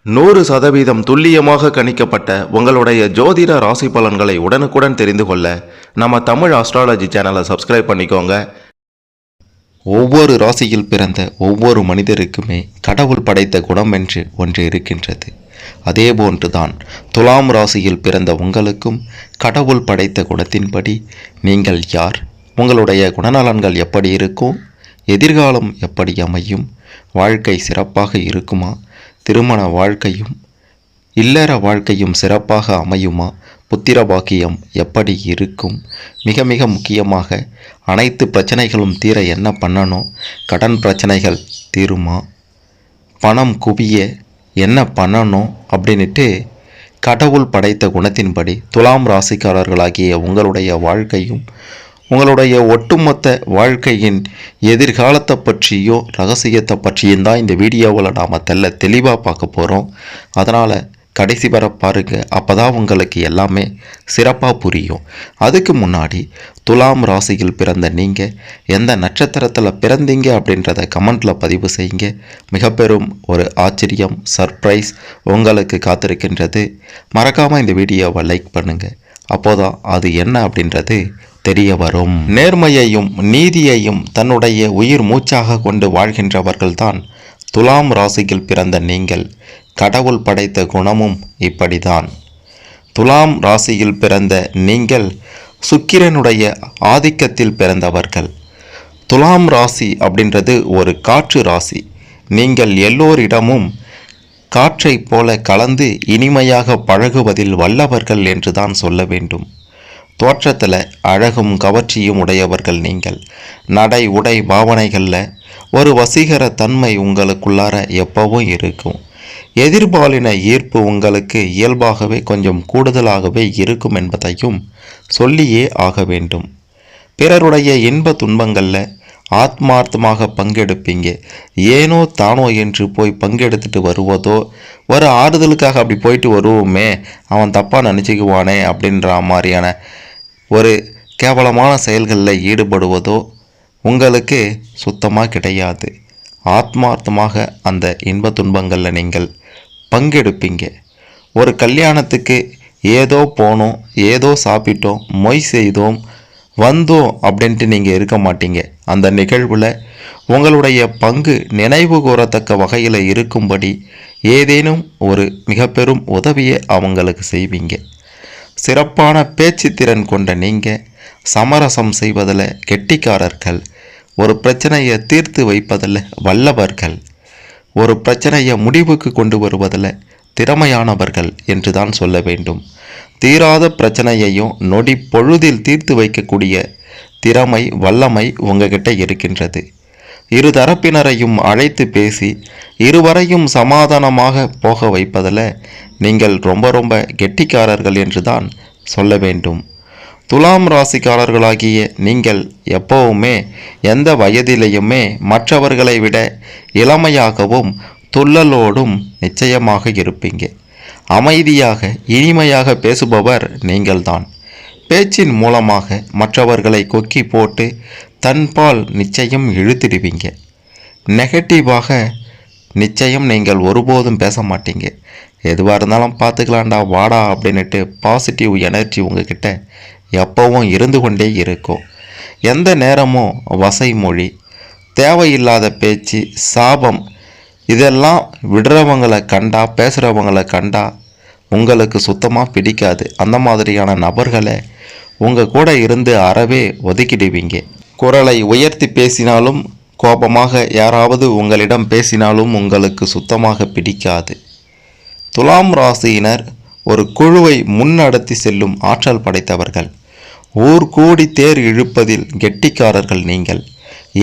100% துல்லியமாக கணிக்கப்பட்ட உங்களுடைய ஜோதிட ராசி பலன்களை உடனுக்குடன் தெரிந்து கொள்ள நம்ம தமிழ் ஆஸ்ட்ராலஜி சேனலை சப்ஸ்கிரைப் பண்ணிக்கோங்க. ஒவ்வொரு ராசியில் பிறந்த ஒவ்வொரு மனிதருக்குமே கடவுள் படைத்த குணம் என்று ஒன்று இருக்கின்றது. அதேபோன்றுதான் துலாம் ராசியில் பிறந்த உங்களுக்கும் கடவுள் படைத்த குணத்தின்படி நீங்கள் யார், உங்களுடைய குணநலன்கள் எப்படி இருக்கும், எதிர்காலம் எப்படி அமையும், வாழ்க்கை சிறப்பாக இருக்குமா, திருமண வாழ்க்கையும் இல்லற வாழ்க்கையும் சிறப்பாக அமையுமா, புத்திர பாக்கியம் எப்படி இருக்கும், மிக மிக முக்கியமாக அனைத்து பிரச்சனைகளும் தீர என்ன பண்ணணும், கடன் பிரச்சனைகள் தீருமா, பணம் குவிய என்ன பண்ணணும் அப்படின்ட்டு கடவுள் படைத்த குணத்தின்படி துலாம் ராசிக்காரர்களாகிய உங்களுடைய வாழ்க்கையும் உங்களுடைய ஒட்டுமொத்த வாழ்க்கையின் எதிர்காலத்தை பற்றியோ ரகசியத்தை பற்றியும் தான் இந்த வீடியோவில் நாம் தெளிவாக பார்க்க போகிறோம். அதனால் கடைசி வர பாருங்கள், அப்போ தான் உங்களுக்கு எல்லாமே சிறப்பாக புரியும். அதுக்கு முன்னாடி துலாம் ராசியில் பிறந்த நீங்கள் எந்த நட்சத்திரத்தில் பிறந்தீங்க அப்படின்றத கமெண்ட்டில் பதிவு செய்யுங்க. மிக பெரும் ஒரு ஆச்சரியம், சர்ப்ரைஸ் உங்களுக்கு காத்திருக்கின்றது. மறக்காமல் இந்த வீடியோவை லைக் பண்ணுங்கள். அப்போதான் அது என்ன அப்படின்றது தெரிய வரும். நேர்மையையும் நீதியையும் தன்னுடைய உயிர் மூச்சாக கொண்டு வாழ்கின்றவர்கள்தான் துலாம் ராசியில் பிறந்த நீங்கள். கடவுள் படைத்த குணமும் இப்படிதான். துலாம் ராசியில் பிறந்த நீங்கள் சுக்கிரனுடைய ஆதிக்கத்தில் பிறந்தவர்கள். துலாம் ராசி அப்படின்றது ஒரு காற்று ராசி. நீங்கள் எல்லோரிடமும் காற்றை போல கலந்து இனிமையாக பழகுவதில் வல்லவர்கள் என்று தான் சொல்ல வேண்டும். தோற்றத்தில் அழகும் கவர்ச்சியும் உடையவர்கள் நீங்கள். நடை உடை பாவனைகளில் ஒரு வசீகர தன்மை உங்களுக்குள்ளார எப்பவும் இருக்கும். எதிர்பாலின ஈர்ப்பு உங்களுக்கு இயல்பாகவே கொஞ்சம் கூடுதலாகவே இருக்கும் என்பதையும் சொல்லியே ஆக வேண்டும். பிறருடைய இன்ப துன்பங்களில் ஆத்மார்த்தமாக பங்கெடுப்பீங்க. ஏனோ தானோ என்று போய் பங்கெடுத்துட்டு வருவதோ, ஒரு ஆறுதலுக்காக அப்படி போயிட்டு வருவோமே அவன் தப்பாக நினச்சிக்குவானே அப்படின்ற மாதிரியான ஒரு கேவலமான செயல்களில் ஈடுபடுவதோ உங்களுக்கு சுத்தமாக கிடையாது. ஆத்மார்த்தமாக அந்த இன்ப துன்பங்களில் நீங்கள் பங்கெடுப்பீங்க. ஒரு கல்யாணத்துக்கு ஏதோ போனோம், ஏதோ சாப்பிட்டோம், மொய் செய்தோம், வந்தோம் அப்படின்ட்டு நீங்கள் இருக்க மாட்டீங்க. அந்த நிகழ்வில் உங்களுடைய பங்கு நினைவு கூறத்தக்க வகையில் இருக்கும்படி ஏதேனும் ஒரு மிக பெரும் உதவியை அவங்களுக்கு செய்வீங்க. சிறப்பான பேச்சு திறன் கொண்ட நீங்கள் சமரசம் செய்வதில் கெட்டிக்காரர்கள். ஒரு பிரச்சனையை தீர்த்து வைப்பதில் வல்லவர்கள். ஒரு பிரச்சனையை முடிவுக்கு கொண்டு வருவதில் திறமையானவர்கள் என்று தான் சொல்ல வேண்டும். தீராத பிரச்சனையையும் நொடி பொழுதில் தீர்த்து வைக்கக்கூடிய திறமை வல்லமை உங்ககிட்ட இருக்கின்றது. இரு தரப்பினரையும் அழைத்து பேசி இருவரையும் சமாதானமாக போக வைப்பதில் நீங்கள் ரொம்ப கெட்டிக்காரர்கள் என்று தான் சொல்ல வேண்டும். துலாம் ராசிக்காரர்களாகிய நீங்கள் எப்பவுமே எந்த வயதிலேயுமே மற்றவர்களை விட இளமையாகவும் துள்ளலோடும் நிச்சயமாக இருப்பீங்க. அமைதியாக இனிமையாக பேசுபவர் நீங்கள்தான். பேச்சின் மூலமாக மற்றவர்களை கொக்கி போட்டு தன்பால் நிச்சயம் இழுத்திடுவீங்க. நெகட்டிவாக நிச்சயம் நீங்கள் ஒருபோதும் பேச மாட்டீங்க. எதுவாக இருந்தாலும் பார்த்துக்கலாண்டா வாடா அப்படின்ட்டு பாசிட்டிவ் எனர்ஜி உங்ககிட்ட எப்பவும் இருந்து கொண்டே இருக்கும். எந்த நேரமும் வசைமொழி, தேவையில்லாத பேச்சு, சாபம் இதெல்லாம் விடுறவங்களை கண்டா பேசுகிறவங்களை கண்டா உங்களுக்கு சுத்தமாக பிடிக்காது. அந்த மாதிரியான நபர்களை உங்கள் கூட இருந்து அறவே ஒதுக்கிடுவீங்க. குரலை உயர்த்தி பேசினாலும், கோபமாக யாராவது உங்களிடம் பேசினாலும் உங்களுக்கு சுத்தமாக பிடிக்காது. துலாம் ராசியினர் ஒரு குழுவை முன்னடத்தி செல்லும் ஆற்றல் படைத்தவர்கள். ஊர் கூடி தேர் இழுப்பதில் கெட்டிக்காரர்கள் நீங்கள்.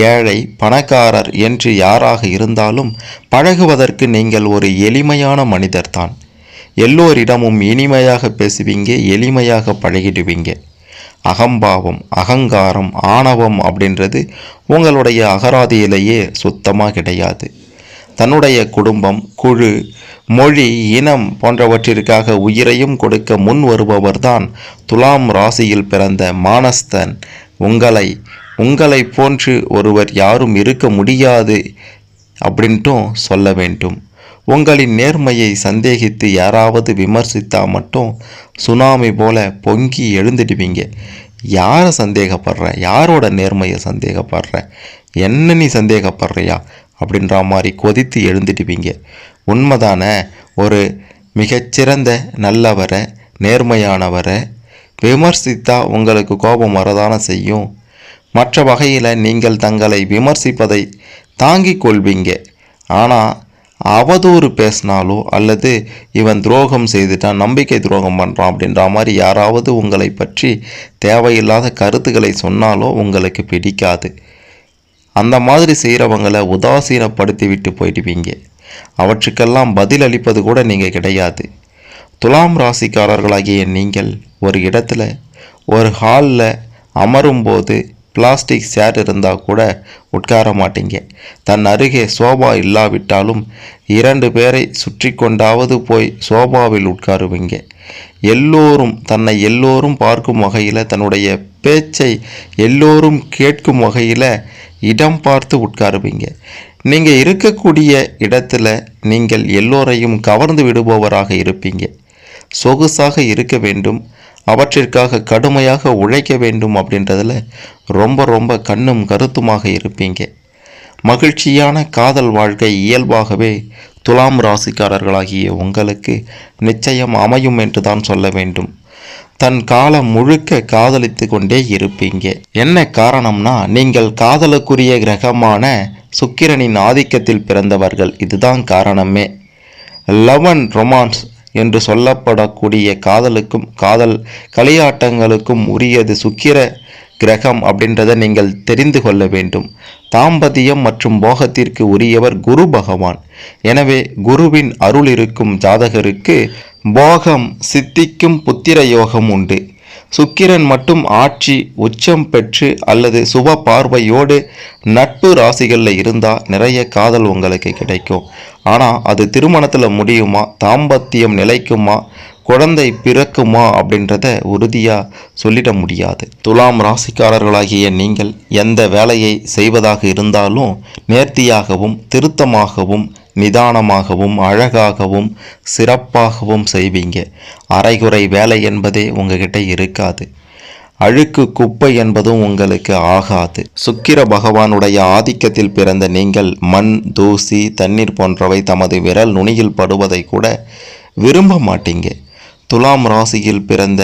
ஏழை பணக்காரர் என்று யாராக இருந்தாலும் பழகுவதற்கு நீங்கள் ஒரு எளிமையான மனிதர்தான். எல்லோரிடமும் இனிமையாக பேசுவீங்க, எளிமையாக பழகிடுவீங்க. அகம்பாவம், அகங்காரம், ஆணவம் அப்படின்றது உங்களுடைய அகராதியிலேயே சுத்தமாக கிடையாது. தன்னுடைய குடும்பம், குழு, மொழி, இனம் போன்றவற்றிற்காக உயிரையும் கொடுக்க முன் வருபவர்தான் துலாம் ராசியில் பிறந்த மானஸ்தன். உங்களை போன்று ஒருவர் யாரும் இருக்க முடியாது அப்படின்ட்டும் சொல்ல வேண்டும். உங்களின் நேர்மையை சந்தேகித்து யாராவது விமர்சித்தா மட்டும் சுனாமி போல பொங்கி எழுந்துடுவீங்க. யாரை சந்தேகப்படுற, யாரோட நேர்மையை சந்தேகப்படுற, என்ன நீ சந்தேகப்படுறியா அப்படின்ற மாதிரி கொதித்து எழுந்துடுவீங்க. உண்மைதானே? ஒரு மிகச்சிறந்த நல்லவரை, நேர்மையானவரை விமர்சித்தா உங்களுக்கு கோபம் வரதான செய்யும். மற்ற வகையில் நீங்கள் தங்களை விமர்சிப்பதை தாங்கிக் கொள்வீங்க. ஆனால் அவதூறு பேசினாலோ அல்லது இவன் துரோகம் செய்துட்டான், நம்பிக்கை துரோகம் பண்ணுறான் அப்படின்ற மாதிரி யாராவது உங்களை பற்றி தேவையில்லாத கருத்துக்களை சொன்னாலோ உங்களுக்கு பிடிக்காது. அந்த மாதிரி செய்கிறவங்களை உதாசீனப்படுத்தி விட்டு போயிடுவீங்க. அவற்றுக்கெல்லாம் பதில் அளிப்பது கூட நீங்கள் கிடையாது. துலாம் ராசிக்காரர்களாகிய நீங்கள் ஒரு இடத்துல ஒரு ஹாலில் அமரும்போது பிளாஸ்டிக் சேர் இருந்தால் கூட உட்கார மாட்டீங்க. தன் அருகே சோபா இல்லாவிட்டாலும் 2 பேரை சுற்றி கொண்டாவது போய் சோபாவில் உட்காருவீங்க. தன்னை எல்லோரும் பார்க்கும் வகையில், தன்னுடைய பேச்சை எல்லோரும் கேட்கும் வகையில் இடம் பார்த்து உட்காருவீங்க. நீங்கள் இருக்கக்கூடிய இடத்துல நீங்கள் எல்லோரையும் கவர்ந்து விடுபவராக இருப்பீங்க. சொகுசாக இருக்க வேண்டும், அவற்றிற்காக கடுமையாக உழைக்க வேண்டும் அப்படின்றதில் ரொம்ப கண்ணும் கருத்துமாக இருப்பீங்க. மகிழ்ச்சியான காதல் வாழ்க்கை இயல்பாகவே துலாம் ராசிக்காரர்களாகிய உங்களுக்கு நிச்சயம் அமையும் என்று தான் சொல்ல வேண்டும். தன் காலம் முழுக்க காதலித்து கொண்டே இருப்பீங்க. என்ன காரணம்னா, நீங்கள் காதலுக்குரிய கிரகமான சுக்கிரனின் ஆதிக்கத்தில் பிறந்தவர்கள். இதுதான் காரணமே. லவ் அண்ட் ரொமான்ஸ் என்று சொல்லப்படக்கூடிய காதலுக்கும் களியாட்டங்களுக்கும் உரியது சுக்கிர கிரகம் அப்படின்றத நீங்கள் தெரிந்து கொள்ள வேண்டும். தாம்பத்தியம் மற்றும் போகத்திற்கு உரியவர் குரு பகவான். எனவே குருவின் அருள் இருக்கும் ஜாதகருக்கு போகம் சித்திக்கும், புத்திர யோகம் உண்டு. சுக்கிரன் மட்டும் ஆட்சி உச்சம் பெற்று அல்லது சுப பார்வையோடு நட்பு ராசிகளில் இருந்தால் நிறைய காதல் உங்களுக்கு கிடைக்கும். ஆனால் அது திருமணத்தில் முடியுமா, தாம்பத்தியம் நிலைக்குமா, குழந்தை பிறக்குமா அப்படின்றத உறுதியாக சொல்லிட முடியாது. துலாம் ராசிக்காரர்களாகிய நீங்கள் எந்த வேலையை செய்வதாக இருந்தாலும் நேர்த்தியாகவும் திருத்தமாகவும் நிதானமாகவும் அழகாகவும் சிறப்பாகவும் செய்வீங்க. அரைகுறை வேலை என்பதே உங்ககிட்ட இருக்காது. அழுக்கு குப்பை என்பதும் உங்களுக்கு ஆகாது. சுக்கிர பகவானுடைய ஆதிக்கத்தில் பிறந்த நீங்கள் மண், தூசி, தண்ணீர் போன்றவை தமது விரல் நுனியில் படுவதை கூட விரும்ப மாட்டீங்க. துலாம் ராசியில் பிறந்த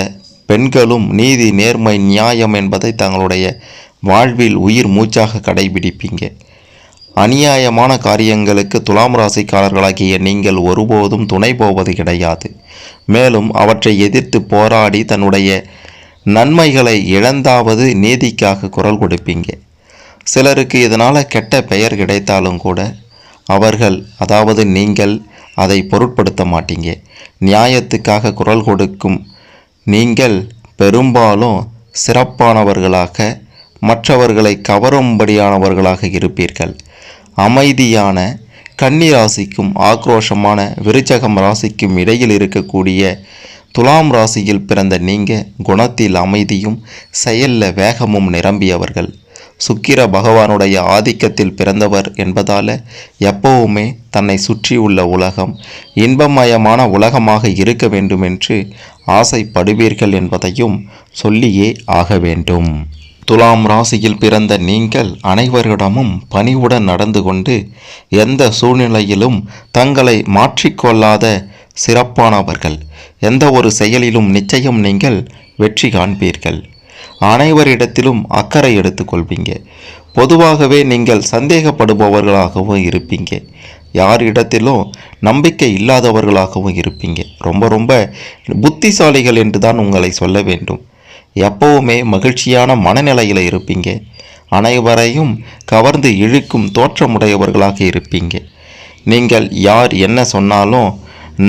பெண்களும் நீதி, நேர்மை, நியாயம் என்பதை தங்களுடைய வாழ்வில் உயிர் மூச்சாக கடைபிடிப்பீங்க. அநியாயமான காரியங்களுக்கு துலாம் ராசிக்காரர்களாகிய நீங்கள் ஒருபோதும் துணை போவது கிடையாது. மேலும் அவற்றை எதிர்த்து போராடி தன்னுடைய நன்மைகளை இழந்தாவது நீதிக்காக குரல் கொடுப்பீங்க. சிலருக்கு இதனால் கெட்ட பெயர் கிடைத்தாலும் கூட அவர்கள், அதாவது நீங்கள், அதை பொருட்படுத்த மாட்டீங்க. நியாயத்துக்காக குரல் கொடுக்கும் நீங்கள் பெரும்பாலும் சிறப்பானவர்களாக, மற்றவர்களை கவரும்படியானவர்களாக இருப்பீர்கள். அமைதியான கன்னி ராசிக்கும் ஆக்ரோஷமான விருச்சகம் ராசிக்கும் இடையில் இருக்கக்கூடிய துலாம் ராசியில் பிறந்த நீங்கள் குணத்தில் அமைதியும் செயலில் வேகமும் நிரம்பியவர்கள். சுக்கிர பகவானுடைய ஆதிக்கத்தில் பிறந்தவர் என்பதால் எப்பவுமே தன்னை சுற்றியுள்ள உலகம் இன்பமயமான உலகமாக இருக்க வேண்டும் என்று ஆசைப்படுவீர்கள் என்பதையும் சொல்லியே ஆக வேண்டும். துலாம் ராசியில் பிறந்த நீங்கள் அனைவரிடமும் பணிவுடன் நடந்து கொண்டு எந்த சூழ்நிலையிலும் தங்களை மாற்றிக்கொள்ளாத சிறப்பானவர்கள். எந்த ஒரு செயலிலும் நிச்சயம் நீங்கள் வெற்றி காண்பீர்கள். அனைவரிடத்திலும் அக்கறை எடுத்துக்கொள்வீங்க. பொதுவாகவே நீங்கள் சந்தேகப்படுபவர்களாகவும் இருப்பீங்க. யாரிடத்திலும் நம்பிக்கை இல்லாதவர்களாகவும் இருப்பீங்க. ரொம்ப புத்திசாலிகள் என்று தான் உங்களை சொல்ல வேண்டும். எப்பவுமே மகிழ்ச்சியான மனநிலையில் இருப்பீங்க. அனைவரையும் கவர்ந்து இழுக்கும் தோற்றமுடையவர்களாக இருப்பீங்க. நீங்கள் யார் என்ன சொன்னாலும்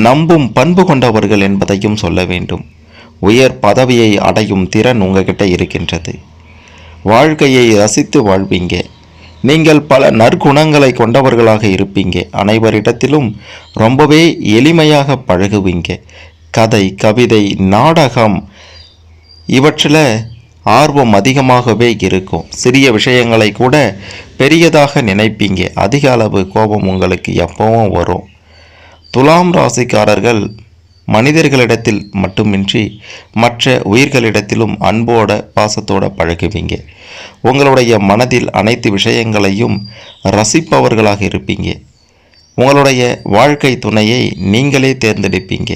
நம்பும் பண்பு கொண்டவர்கள் என்பதையும் சொல்ல வேண்டும். உயர் பதவியை அடையும் திறன் உங்ககிட்ட இருக்கின்றது. வாழ்க்கையை ரசித்து வாழ்வீங்க. நீங்கள் பல நற்குணங்களை கொண்டவர்களாக இருப்பீங்க. அனைவரிடத்திலும் ரொம்பவே எளிமையாக பழகுவீங்க. கதை, கவிதை, நாடகம் இவற்றில் ஆர்வம் அதிகமாகவே இருக்கும். சிறிய விஷயங்களை கூட பெரியதாக நினைப்பீங்க. அதிக அளவு கோபம் உங்களுக்கு எப்பவும் வரும். துலாம் ராசிக்காரர்கள் மனிதர்களிடத்தில் மட்டுமின்றி மற்ற உயிர்களிடத்திலும் அன்போட பாசத்தோட பழகுவீங்க. உங்களுடைய மனதில் அனைத்து விஷயங்களையும் ரசிப்பவர்களாக இருப்பீங்க. உங்களுடைய வாழ்க்கை துணையை நீங்களே தேர்ந்தெடுப்பீங்க.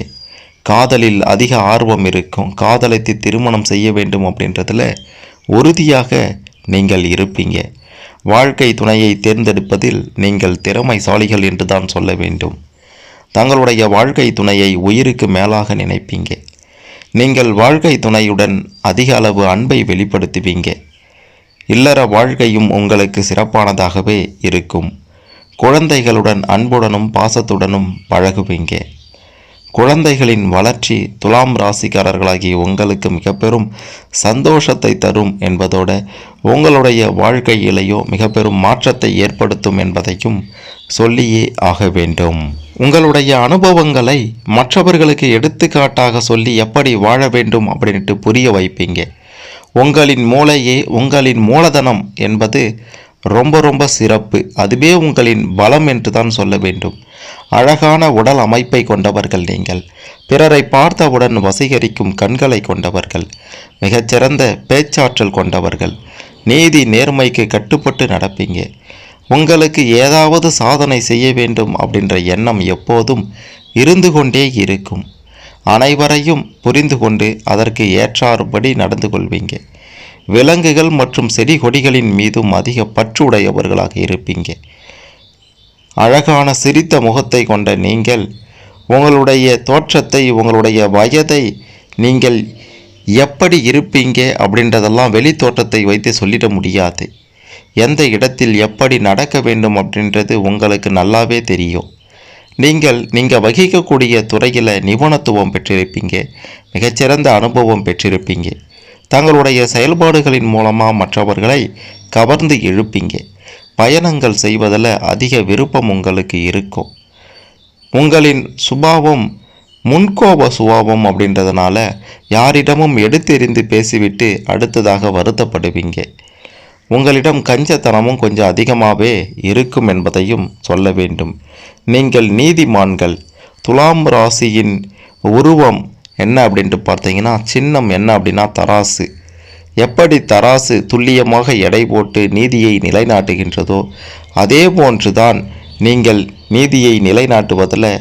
காதலில் அதிக ஆர்வம் இருக்கும். காதலித்து திருமணம் செய்ய வேண்டும் அப்படின்றதுல உறுதியாக நீங்கள் இருப்பீங்க. வாழ்க்கை துணையை தேர்ந்தெடுப்பதில் நீங்கள் திறமைசாலிகள் என்று தான் சொல்ல வேண்டும். தங்களுடைய வாழ்க்கை துணையை உயிருக்கு மேலாக நினைப்பீங்க. நீங்கள் வாழ்க்கை துணையுடன் அதிக அளவு அன்பை வெளிப்படுத்துவீங்க. இல்லற வாழ்க்கையும் உங்களுக்கு சிறப்பானதாகவே இருக்கும். குழந்தைகளுடன் அன்புடனும் பாசத்துடனும் பழகுவீங்க. குழந்தைகளின் வளர்ச்சி துலாம் ராசிக்காரர்களாகிய உங்களுக்கு மிக பெரும் சந்தோஷத்தை தரும் என்பதோடு உங்களுடைய வாழ்க்கையிலேயோ மிக பெரும் மாற்றத்தை ஏற்படுத்தும் என்பதையும் சொல்லியே ஆக வேண்டும். உங்களுடைய அனுபவங்களை மற்றவர்களுக்கு எடுத்துக்காட்டாக சொல்லி எப்படி வாழ வேண்டும் அப்படின்ட்டு புரிய வைப்பீங்க. உங்களின் மூளையே உங்களின் மூலதனம் என்பது ரொம்ப சிறப்பு. அதுவே உங்களின் பலம் என்று தான் சொல்ல வேண்டும். அழகான உடல் அமைப்பை கொண்டவர்கள் நீங்கள். பிறரை பார்த்தவுடன் வசீகரிக்கும் கண்களை கொண்டவர்கள். மிகச்சிறந்த பேச்சாற்றல் கொண்டவர்கள். நீதி நேர்மைக்கு கட்டுப்பட்டு நடப்பீங்க. உங்களுக்கு ஏதாவது சாதனை செய்ய வேண்டும் அப்படின்ற எண்ணம் எப்போதும் இருந்து கொண்டே இருக்கும். அனைவரையும் புரிந்து கொண்டு அதற்கு ஏற்றாறுபடி நடந்து கொள்வீங்க. விலங்குகள் மற்றும் செடி கொடிகளின் மீதும் அதிக பற்று உடையவர்களாக இருப்பீங்க. அழகான சிரித்த முகத்தை கொண்ட நீங்கள் உங்களுடைய தோற்றத்தை, உங்களுடைய வயதை, நீங்கள் எப்படி இருப்பீங்க அப்படின்றதெல்லாம் வெளி தோற்றத்தை வைத்து சொல்லிட முடியாது. எந்த இடத்தில் எப்படி நடக்க வேண்டும் அப்படின்றது உங்களுக்கு நல்லாவே தெரியும். நீங்கள் வகிக்கக்கூடிய துறையில் நிபுணத்துவம் பெற்றிருப்பீங்க. மிகச்சிறந்த அனுபவம் பெற்றிருப்பீங்க. தங்களுடைய செயல்பாடுகளின் மூலமாக மற்றவர்களை கவர்ந்து இழுப்பீங்க. பயணங்கள் செய்வதில் அதிக விருப்பம் உங்களுக்கு இருக்கும். உங்களின் சுபாவம் முன்கோப சுபாவம் அப்படின்றதுனால யாரிடமும் எடுத்தெறிந்து பேசிவிட்டு அடுத்ததாக வருத்தப்படுவீங்க. உங்களிடம் கஞ்சத்தனமும் கொஞ்சம் அதிகமாகவே இருக்கும் என்பதையும் சொல்ல வேண்டும். நீங்கள் நீதிமான்கள். துலாம் ராசியின் உருவம் என்ன அப்படின்ட்டு பார்த்தீங்கன்னா, சின்னம் என்ன அப்படின்னா தராசு. எப்படி தராசு துல்லியமாக எடை போட்டு நீதியை நிலைநாட்டுகின்றதோ அதே போன்றுதான் நீங்கள் நீதியை நிலைநாட்டுவதில்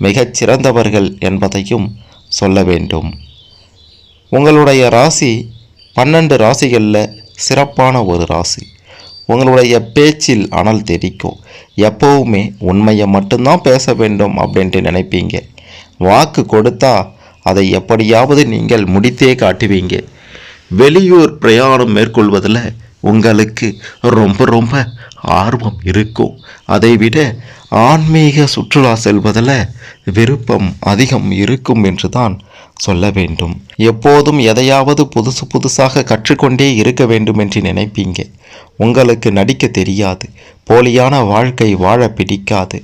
மிகச் சிறந்தவர்கள் என்பதையும் சொல்ல வேண்டும். உங்களுடைய ராசி 12 ராசிகளில் சிறப்பான ஒரு ராசி. உங்களுடைய பேச்சில் அனல் தெரிக்கும். எப்போவுமே உண்மையை மட்டும்தான் பேச வேண்டும் அப்படின்ட்டு நினைப்பீங்க. வாக்கு கொடுத்தா அதை எப்படியாவது நீங்கள் முடித்தே காட்டுவீங்க. வெளியூர் பிரயாணம் மேற்கொள்வதில் உங்களுக்கு ரொம்ப ஆர்வம் இருக்கும். அதைவிட ஆன்மீக சுற்றுலா செல்வதில் விருப்பம் அதிகம் இருக்கும் என்று தான் சொல்ல வேண்டும். எப்போதும் எதையாவது புதுசாக கற்றுக்கொண்டே இருக்க வேண்டும் என்று நினைப்பீங்க. உங்களுக்கு நடிக்க தெரியாது. போலியான வாழ்க்கை வாழ பிடிக்காது.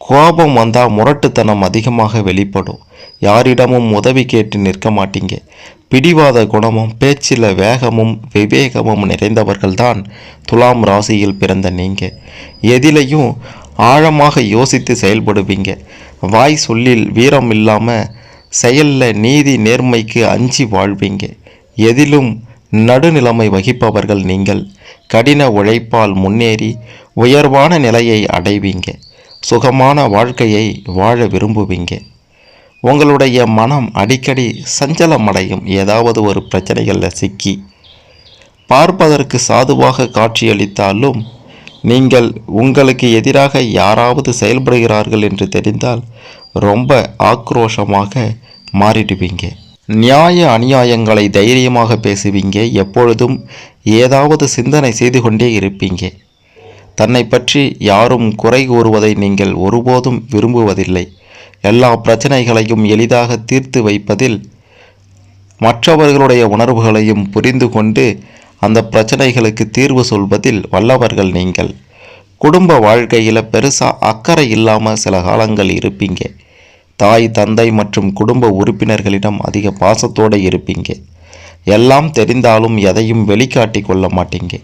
கோபம் வந்தால் முரட்டுத்தனம் அதிகமாக வெளிப்படும். யாரிடமும் உதவி கேட்டு நிற்க மாட்டீங்க. பிடிவாத குணமும் பேச்சில் வேகமும் விவேகமும் நிறைந்தவர்கள்தான் துலாம் ராசியில் பிறந்த நீங்கள். எதிலையும் ஆழமாக யோசித்து செயல்படுவீங்க. வாய் சொல்லில் வீரம் இல்லாமல் செயலில் நீதி நேர்மைக்கு அஞ்சி வாழ்வீங்க. எதிலும் நடுநிலைமை வகிப்பவர்கள் நீங்கள். கடின உழைப்பால் முன்னேறி உயர்வான நிலையை அடைவீங்க. சுகமான வாழ்க்கையை வாழ விரும்புவீங்க. உங்களுடைய மனம் அடிக்கடி சஞ்சலமடையும். ஏதாவது ஒரு பிரச்சனைகளில் சிக்கி பார்ப்பதற்கு சாதுவாக காட்சியளித்தாலும் நீங்கள் உங்களுக்கு எதிராக யாராவது செயல்படுகிறார்கள் என்று தெரிந்தால் ரொம்ப ஆக்ரோஷமாக மாறிடுவீங்க. நியாய அநியாயங்களை தைரியமாக பேசுவீங்க. எப்பொழுதும் ஏதாவது சிந்தனை செய்து கொண்டே இருப்பீங்க. தன்னை பற்றி யாரும் குறை கூறுவதை நீங்கள் ஒருபோதும் விரும்புவதில்லை. எல்லா பிரச்சனைகளையும் எளிதாக தீர்த்து வைப்பதில், மற்றவர்களுடைய உணர்வுகளையும் புரிந்து கொண்டு அந்த பிரச்சனைகளுக்கு தீர்வு சொல்வதில் வல்லவர்கள் நீங்கள். குடும்ப வாழ்க்கையில் பெருசாக அக்கறை இல்லாமல் சில காலங்கள் இருப்பீங்க. தாய், தந்தை மற்றும் குடும்ப உறுப்பினர்களிடம் அதிக பாசத்தோடு இருப்பீங்க. எல்லாம் தெரிந்தாலும் எதையும் வெளிக்காட்டி கொள்ள மாட்டீங்க.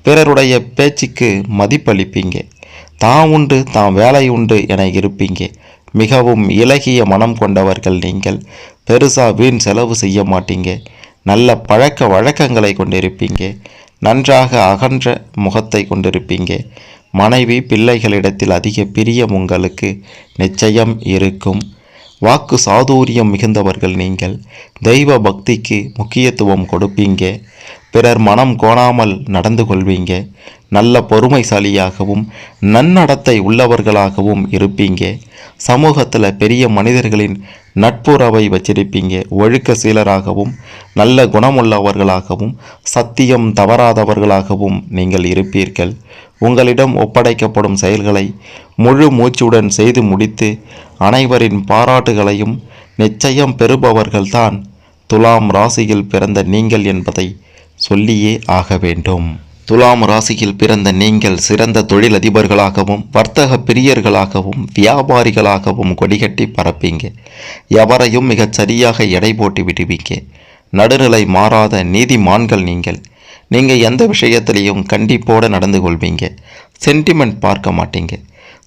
பிறருடைய பேச்சுக்கு மதிப்பளிப்பீங்க. தான் உண்டு தான் வேலை உண்டு என இருப்பீங்க. மிகவும் இளகிய மனம் கொண்டவர்கள் நீங்கள். பெருசாக வீண் செலவு செய்ய மாட்டீங்க. நல்ல பழக்க வழக்கங்களை கொண்டிருப்பீங்க. நன்றாக அகன்ற முகத்தை கொண்டிருப்பீங்க. மனைவி பிள்ளைகளிடத்தில் அதிக பிரியம் உங்களுக்கு நிச்சயம் இருக்கும். வாக்கு சாதுரியம் மிகுந்தவர்கள் நீங்கள். தெய்வ பக்திக்கு முக்கியத்துவம் கொடுப்பீங்க. பிறர் மனம் கோணாமல் நடந்து கொள்வீங்க. நல்ல பொறுமைசாலியாகவும் நன்னடத்தை உள்ளவர்களாகவும் இருப்பீங்க. சமூகத்தில் பெரிய மனிதர்களின் நட்புறவை வச்சிருப்பீங்க. ஒழுக்க சீலராகவும் நல்ல குணமுள்ளவர்களாகவும் சத்தியம் தவறாதவர்களாகவும் நீங்கள் இருப்பீர்கள். உங்களிடம் ஒப்படைக்கப்படும் செயல்களை முழு மூச்சுடன் செய்து முடித்து அனைவரின் பாராட்டுகளையும் நிச்சயம் பெறுபவர்கள்தான் துலாம் ராசியில் பிறந்த நீங்கள் என்பதை சொல்லியே ஆக வேண்டும். துலாம் ராசியில் பிறந்த நீங்கள் சிறந்த தொழிலதிபர்களாகவும் வர்த்தக பிரியர்களாகவும் வியாபாரிகளாகவும் கொடிகட்டி பரப்பீங்க. எவரையும் மிகச் சரியாக எடை போட்டு விடுவீங்க. நடுநிலை மாறாத நீதிமான்கள் நீங்கள். நீங்கள் எந்த விஷயத்திலையும் கண்டிப்போடு நடந்து கொள்வீங்க. சென்டிமெண்ட் பார்க்க மாட்டீங்க.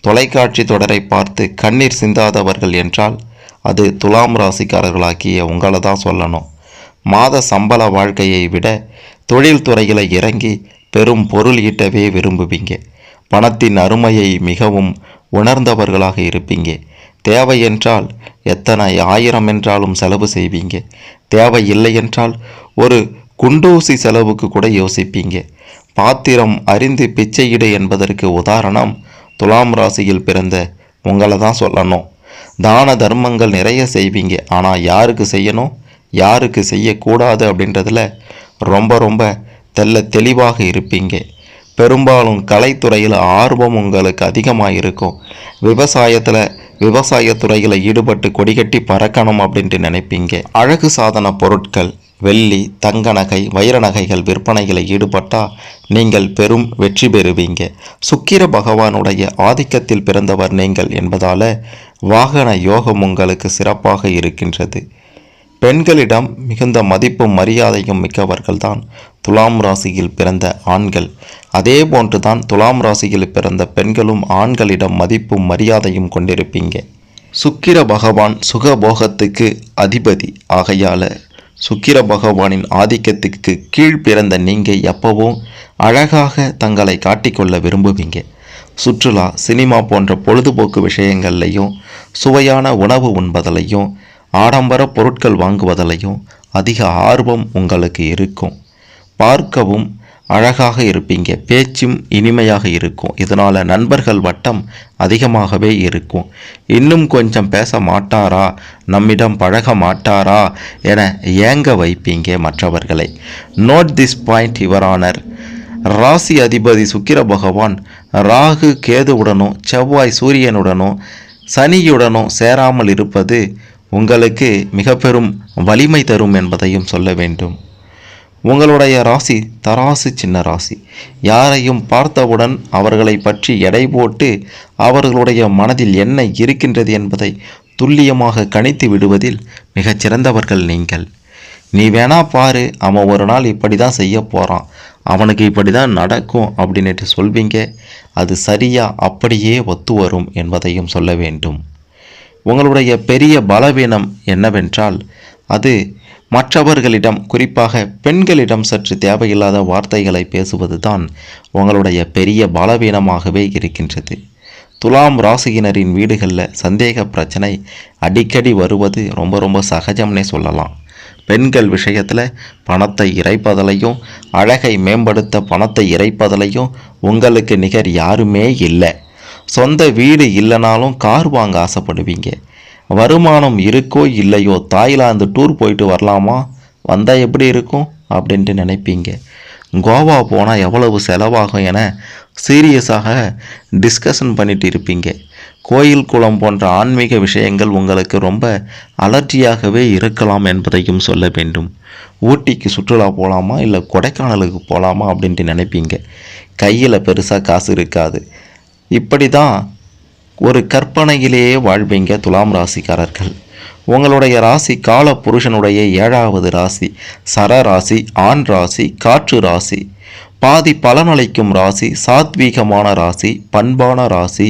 தொலைக்காட்சி தொடரை பார்த்து கண்ணீர் சிந்தாதவர்கள் என்றால் அது துலாம் ராசிக்காரர்களாகிய உங்களை தான் சொல்லணும். மாத சம்பள வாழ்க்கையை விட தொழில்துறையில் இறங்கி பெரும் பொருள் ஈட்டவே விரும்புவீங்க. பணத்தின் அருமையை மிகவும் உணர்ந்தவர்களாக இருப்பீங்க. தேவை என்றால் எத்தனை ஆயிரம் என்றாலும் செலவு செய்வீங்க. தேவை இல்லை என்றால் ஒரு குண்டூசி செலவுக்கு கூட யோசிப்பீங்க. பாத்திரம் அறிந்து பிச்சையிடு என்பதற்கு உதாரணம் துலாம் ராசியில் பிறந்த உங்களை தான் சொல்லணும். தான தர்மங்கள் நிறைய செய்வீங்க. ஆனால் யாருக்கு செய்யணும் யாருக்கு செய்யக்கூடாது அப்படின்றதுல ரொம்ப தெளிவாக இருப்பீங்க. பெரும்பாலும் கலைத்துறையில் ஆர்வம் உங்களுக்கு அதிகமாக இருக்கும். விவசாயத்துறையில் ஈடுபட்டு கொடிகட்டி பறக்கணும் அப்படின்ட்டு நினைப்பீங்க. அழகு சாதன பொருட்கள், வெள்ளி, தங்க நகை, வைர நகைகள் விற்பனைகளை ஈடுபட்டால் நீங்கள் பெரும் வெற்றி பெறுவீங்க. சுக்கிர பகவானுடைய ஆதிக்கத்தில் பிறந்தவர் நீங்கள் என்பதால் வாகன யோகம் உங்களுக்கு சிறப்பாக இருக்கின்றது. பெண்களிடம் மிகுந்த மதிப்பும் மரியாதையும் மிக்கவர்கள்தான் துலாம் ராசியில் பிறந்த ஆண்கள். அதே போன்றுதான் துலாம் ராசியில் பிறந்த பெண்களும் ஆண்களிடம் மதிப்பும் மரியாதையும் கொண்டிருப்பீங்க. சுக்கிர பகவான் சுகபோகத்துக்கு அதிபதி. ஆகையால் சுக்கிர பகவானின் ஆதிக்கத்துக்கு கீழ் பிறந்த நீங்கள் எப்பவும் அழகாக தங்களை காட்டிக்கொள்ள விரும்புவீங்க. சுற்றுலா, சினிமா போன்ற பொழுதுபோக்கு விஷயங்கள்லையும் சுவையான உணவு உண்பதிலையும் ஆடம்பர பொருட்கள் வாங்குவதிலையும் அதிக ஆர்வம் உங்களுக்கு இருக்கும். பார்க்கவும் அழகாக இருப்பீங்க. பேச்சும் இனிமையாக இருக்கும். இதனால் நண்பர்கள் வட்டம் அதிகமாகவே இருக்கும். இன்னும் கொஞ்சம் பேச மாட்டாரா, நம்மிடம் பழக மாட்டாரா என ஏங்க வைப்பீங்க மற்றவர்களை. Note this point your honour. ராசி அதிபதி சுக்கிர பகவான் ராகு கேதுவுடனும் செவ்வாய் சூரியனுடனும் சனியுடனும் சேராமல் இருப்பது உங்களுக்கு மிக பெரும் வலிமை தரும் என்பதையும் சொல்ல வேண்டும். உங்களுடைய ராசி தராசு சின்ன ராசி. யாரையும் பார்த்தவுடன் அவர்களை பற்றி எடை போட்டு அவர்களுடைய மனதில் என்ன இருக்கின்றது என்பதை துல்லியமாக கணித்து விடுவதில் மிகச்சிறந்தவர்கள் நீங்கள். நீ வேணா பாரு, அவன் ஒரு நாள் இப்படி தான் செய்ய போகிறான், அவனுக்கு இப்படி தான் நடக்கும் அப்படின்ட்டு சொல்வீங்க. அது சரியாக அப்படியே ஒத்து வரும் என்பதையும் சொல்ல வேண்டும். உங்களுடைய பெரிய பலவீனம் என்னவென்றால் அது மற்றவர்களிடம், குறிப்பாக பெண்களிடம் சற்று தேவையில்லாத வார்த்தைகளை பேசுவது தான் உங்களுடைய பெரிய பலவீனமாகவே இருக்கின்றது. துலாம் ராசியினரின் வீடுகளில் சந்தேக பிரச்சனை அடிக்கடி வருவது ரொம்ப சகஜம்னே சொல்லலாம். பெண்கள் விஷயத்தில் பணத்தை இறைப்பதிலையும் அழகை மேம்படுத்த பணத்தை இறைப்பதிலையும் உங்களுக்கு நிகர் யாருமே இல்லை. சொந்த வீடு இல்லைனாலும் கார் வாங்க ஆசைப்படுவீங்க. வருமானம் இருக்கோ இல்லையோ தாய்லாந்து டூர் போயிட்டு வரலாமா, வந்தால் எப்படி இருக்கும் அப்படின்ட்டு நினைப்பீங்க. கோவா போனால் எவ்வளவு செலவாகும் என சீரியஸாக டிஸ்கஷன் பண்ணிட்டு இருப்பீங்க. கோயில் குளம் போன்ற ஆன்மீக விஷயங்கள் உங்களுக்கு ரொம்ப அலர்ஜியாகவே இருக்கலாம் என்பதையும் சொல்ல வேண்டும். ஊட்டிக்கு சுற்றுலா போகலாமா இல்லை கொடைக்கானலுக்கு போகலாமா அப்படின்ட்டு நினைப்பீங்க. கையில் பெருசாக காசு இருக்காது. இப்படி தான் ஒரு கற்பனையிலேயே வாழ்வீங்க துலாம் ராசிக்காரர்கள். உங்களுடைய ராசி கால புருஷனுடைய 7வது ராசி, சர ராசி, ஆண் ராசி, காற்று ராசி, பாதி பலனளிக்கும் ராசி, சாத்வீகமான ராசி, பண்பான ராசி,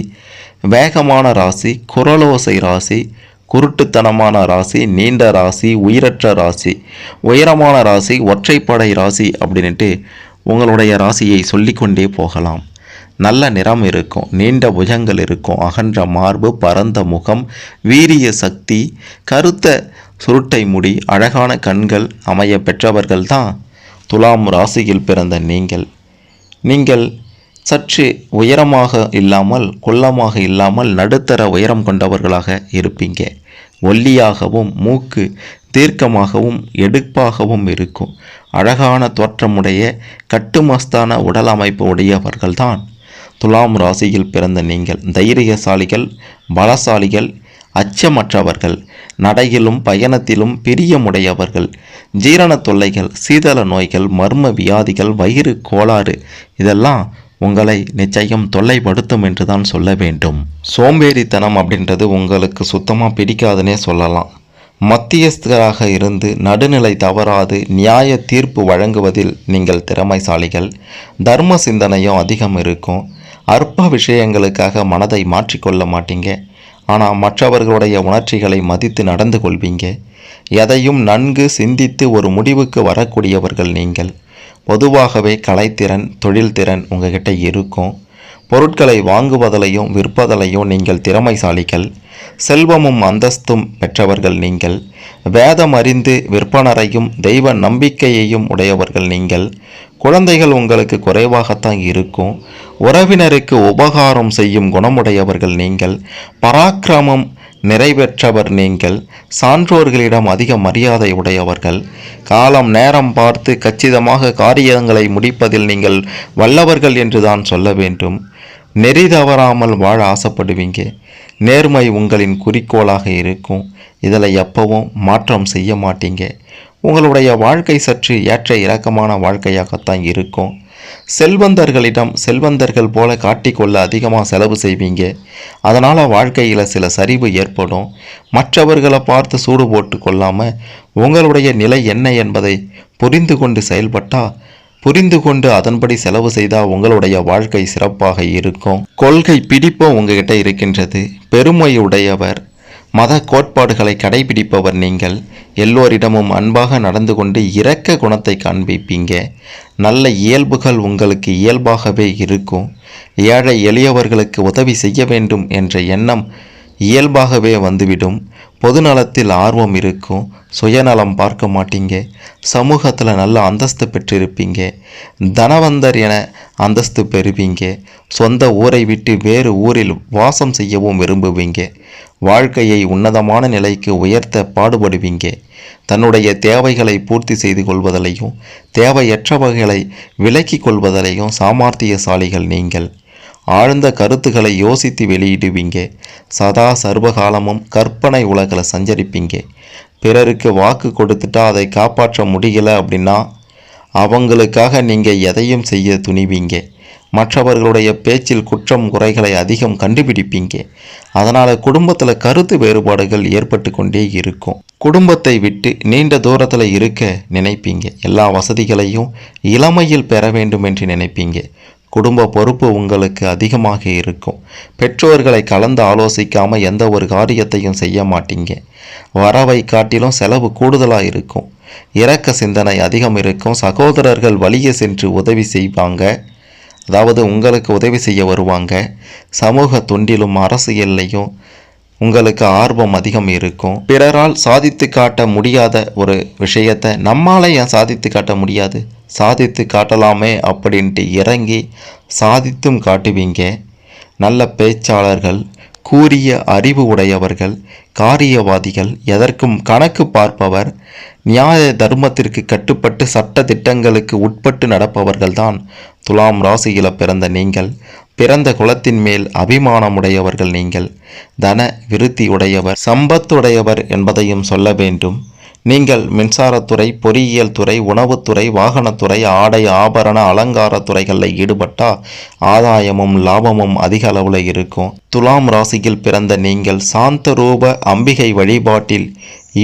வேகமான ராசி, குரலோசை ராசி, குருட்டுத்தனமான ராசி, நீண்ட ராசி, உயிரற்ற ராசி, உயரமான ராசி, ஒற்றைப்படை ராசி அப்படின்ட்டு உங்களுடைய ராசியை சொல்லிக்கொண்டே போகலாம். நல்ல நிறம் இருக்கும், நீண்ட புஜங்கள் இருக்கும், அகன்ற மார்பு, பரந்த முகம், வீரிய சக்தி, கருத்த சுருட்டை முடி, அழகான கண்கள் அமைய பெற்றவர்கள் தான் துலாம் ராசியில் பிறந்த நீங்கள் சற்று உயரமாக இல்லாமல் குள்ளமாக இல்லாமல் நடுத்தர உயரம் கொண்டவர்களாக இருப்பீங்க. ஒல்லியாகவும் மூக்கு தீர்க்கமாகவும் எடுப்பாகவும் இருக்கும். அழகான தோற்றமுடைய கட்டுமஸ்தான உடல் அமைப்பு உடையவர்கள்தான் துலாம் ராசியில் பிறந்த நீங்கள். தைரியசாலிகள், பலசாலிகள், அச்சமற்றவர்கள், நடையிலும் பயணத்திலும் பிரியமுடையவர்கள். ஜீரண தொல்லைகள், சீதள நோய்கள், மர்ம வியாதிகள், வயிறு கோளாறு இதெல்லாம் உங்களை நிச்சயம் தொல்லைப்படுத்தும் என்று தான் சொல்ல வேண்டும். சோம்பேறித்தனம் அப்படின்றது உங்களுக்கு சுத்தமாக பிடிக்காதுன்னே சொல்லலாம். மத்தியஸ்தராக இருந்து நடுநிலை தவறாது நியாய தீர்ப்பு வழங்குவதில் நீங்கள் திறமைசாலிகள். தர்ம சிந்தனையும் அதிகம் இருக்கும். அற்ப விஷயங்களுக்காக மனதை மாற்றிக்கொள்ள மாட்டீங்க. ஆனால் மற்றவர்களுடைய உணர்ச்சிகளை மதித்து நடந்து கொள்வீங்க. எதையும் நன்கு சிந்தித்து ஒரு முடிவுக்கு வரக்கூடியவர்கள் நீங்கள். பொதுவாகவே கலைத்திறன், தொழில்திறன் உங்ககிட்ட இருக்கும். பொருட்களை வாங்குவதிலையும் விற்பதிலையும் நீங்கள் திறமைசாலிகள். செல்வமும் அந்தஸ்தும் பெற்றவர்கள் நீங்கள். வேதம் அறிந்து விற்பனரையும் தெய்வ நம்பிக்கையையும் உடையவர்கள் நீங்கள். குழந்தைகள் உங்களுக்கு குறைவாகத்தான் இருக்கும். உறவினருக்கு உபகாரம் செய்யும் குணமுடையவர்கள் நீங்கள். பராக்கிரமம் நிறைவேற்றவர் நீங்கள். சான்றோர்களிடம் அதிக மரியாதை உடையவர்கள். காலம் நேரம் பார்த்து கச்சிதமாக காரியங்களை முடிப்பதில் நீங்கள் வல்லவர்கள் என்று தான் சொல்ல வேண்டும். நெறி தவறாமல் வாழ ஆசைப்படுவீங்க. நேர்மை உங்களின் குறிக்கோளாக இருக்கும். இதில் எப்பவும் மாற்றம் செய்ய மாட்டீங்க. உங்களுடைய வாழ்க்கை சற்று ஏற்ற இறக்கமான வாழ்க்கையாகத்தான் இருக்கும். செல்வந்தர்களிடம் செல்வந்தர்கள் போல காட்டிக்கொள்ள அதிகமாக செலவு செய்வீங்க. அதனால் வாழ்க்கையில் சில சரிவு ஏற்படும். மற்றவர்களை பார்த்து சூடு போட்டு கொள்ளாமல் உங்களுடைய நிலை என்ன என்பதை புரிந்து கொண்டு செயல்பட்டால், புரிந்து கொண்டு அதன்படி செலவு செய்தால் உங்களுடைய வாழ்க்கை சிறப்பாக இருக்கும். கொள்கை பிடிப்பும் உங்ககிட்ட இருக்கின்றது. பெருமையுடையவர், மத கோட்பாடுகளை கடைபிடிப்பவர் நீங்கள். எல்லோரிடமும் அன்பாக நடந்து கொண்டு இரக்க குணத்தை காண்பிப்பீங்க. நல்ல இயல்புகள் உங்களுக்கு இயல்பாகவே இருக்கும். ஏழை எளியவர்களுக்கு உதவி செய்ய வேண்டும் என்ற எண்ணம் இயல்பாகவே வந்துவிடும். பொதுநலத்தில் ஆர்வம் இருக்கும். சுயநலம் பார்க்க மாட்டீங்க. சமூகத்தில் நல்ல அந்தஸ்து பெற்றிருப்பீங்க. தனவந்தர் என அந்தஸ்து பெறுவீங்க. சொந்த ஊரை விட்டு வேறு ஊரில் வாசம் செய்யவும் விரும்புவீங்க. வாழ்க்கையை உன்னதமான நிலைக்கு உயர்த்த பாடுபடுவீங்க. தன்னுடைய தேவைகளை பூர்த்தி செய்து கொள்வதிலையும் தேவையற்றவைகளை விலக்கி கொள்வதிலையும் சாமர்த்தியசாலிகள் நீங்கள். ஆழ்ந்த கருத்துக்களை யோசித்து வெளியிடுவீங்க. சதா சர்வகாலமும் கற்பனை உலகில் சஞ்சரிப்பீங்க. பிறருக்கு வாக்கு கொடுத்துட்டா அதை காப்பாற்ற முடியல அப்படின்னா அவங்களுக்காக நீங்கள் எதையும் செய்ய துணிவீங்க. மற்றவர்களுடைய பேச்சில் குற்றம் குறைகளை அதிகம் கண்டுபிடிப்பீங்க. அதனால் குடும்பத்தில் கருத்து வேறுபாடுகள் ஏற்பட்டு கொண்டே இருக்கும். குடும்பத்தை விட்டு நீண்ட தூரத்தில் இருக்க நினைப்பீங்க. எல்லா வசதிகளையும் இளமையில் பெற வேண்டும் என்று நினைப்பீங்க. குடும்ப பொறுப்பு உங்களுக்கு அதிகமாக இருக்கும். பெற்றோர்களை கலந்து ஆலோசிக்காமல் எந்த ஒரு காரியத்தையும் செய்ய மாட்டீங்க. வரவை காட்டிலும் செலவு கூடுதலாக இருக்கும். இரக்க சிந்தனை அதிகம் இருக்கும். சகோதரர்கள் வழியே சென்று உதவி செய்வாங்க. அதாவது உங்களுக்கு உதவி செய்ய வருவாங்க. சமூக தொண்டிலும் அரசியல்லையும் உங்களுக்கு ஆர்வம் அதிகம் இருக்கும். பிறரால் சாதித்து காட்ட முடியாத ஒரு விஷயத்தை நம்மால ஏன் சாதித்து காட்ட முடியாது, சாதித்து காட்டலாமே அப்படின்ட்டு இறங்கி சாதித்தும் காட்டுவீங்க. நல்ல பேச்சாளர்கள், கூரிய அறிவு உடையவர்கள், காரியவாதிகள், எதற்கும் கணக்கு பார்ப்பவர், நியாய தர்மத்திற்கு கட்டுப்பட்டு சட்ட திட்டங்களுக்கு உட்பட்டு நடப்பவர்கள்தான் துலாம் ராசியில் பிறந்த நீங்கள். பிறந்த குலத்தின் மேல் அபிமானமுடையவர்கள் நீங்கள். தன விருத்தியுடையவர், சம்பத்துடையவர் என்பதையும் சொல்ல வேண்டும். நீங்கள் மின்சாரத்துறை, பொறியியல் துறை, உணவுத்துறை, வாகனத்துறை, ஆடை ஆபரண அலங்கார துறைகளில் ஈடுபட்டால் ஆதாயமும் லாபமும் அதிக அளவில் இருக்கும். துலாம் ராசியில் பிறந்த நீங்கள் சாந்த ரூப அம்பிகை வழிபாட்டில்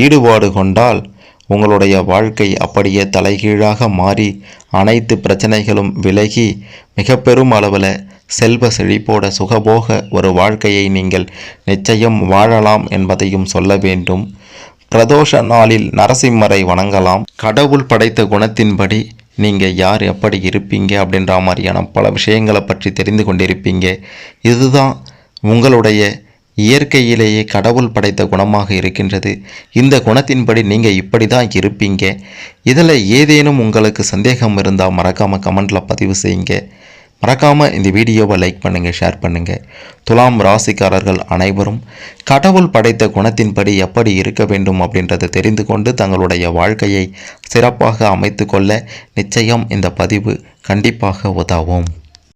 ஈடுபாடு கொண்டால் உங்களுடைய வாழ்க்கை அப்படியே தலைகீழாக மாறி அனைத்து பிரச்சனைகளும் விலகி மிக பெரும் அளவில் செல்வ செழிப்போட சுகபோக ஒரு வாழ்க்கையை நீங்கள் நிச்சயம் வாழலாம் என்பதையும் சொல்ல வேண்டும். பிரதோஷ நாளில் நரசிம்மரை வணங்கலாம். கடவுள் படைத்த குணத்தின்படி நீங்கள் யார் எப்படி இருப்பீங்க அப்படின்ற மாதிரியான பல விஷயங்களை பற்றி தெரிந்து கொண்டிருப்பீங்க. இதுதான் உங்களுடைய இயற்கையிலேயே கடவுள் படைத்த குணமாக இருக்கின்றது. இந்த குணத்தின்படி நீங்கள் இப்படி தான் இருப்பீங்க. இதில் ஏதேனும் உங்களுக்கு சந்தேகம் இருந்தால் மறக்காமல் கமெண்டில் பதிவு செய்யுங்க. மறக்காமல் இந்த வீடியோவை லைக் பண்ணுங்கள், ஷேர் பண்ணுங்கள். துலாம் ராசிக்காரர்கள் அனைவரும் கடவுள் படைத்த குணத்தின்படி எப்படி இருக்க வேண்டும் அப்படின்றத தெரிந்து கொண்டு தங்களுடைய வாழ்க்கையை சிறப்பாக அமைத்து கொள்ள நிச்சயம் இந்த பதிவு கண்டிப்பாக உதவும்.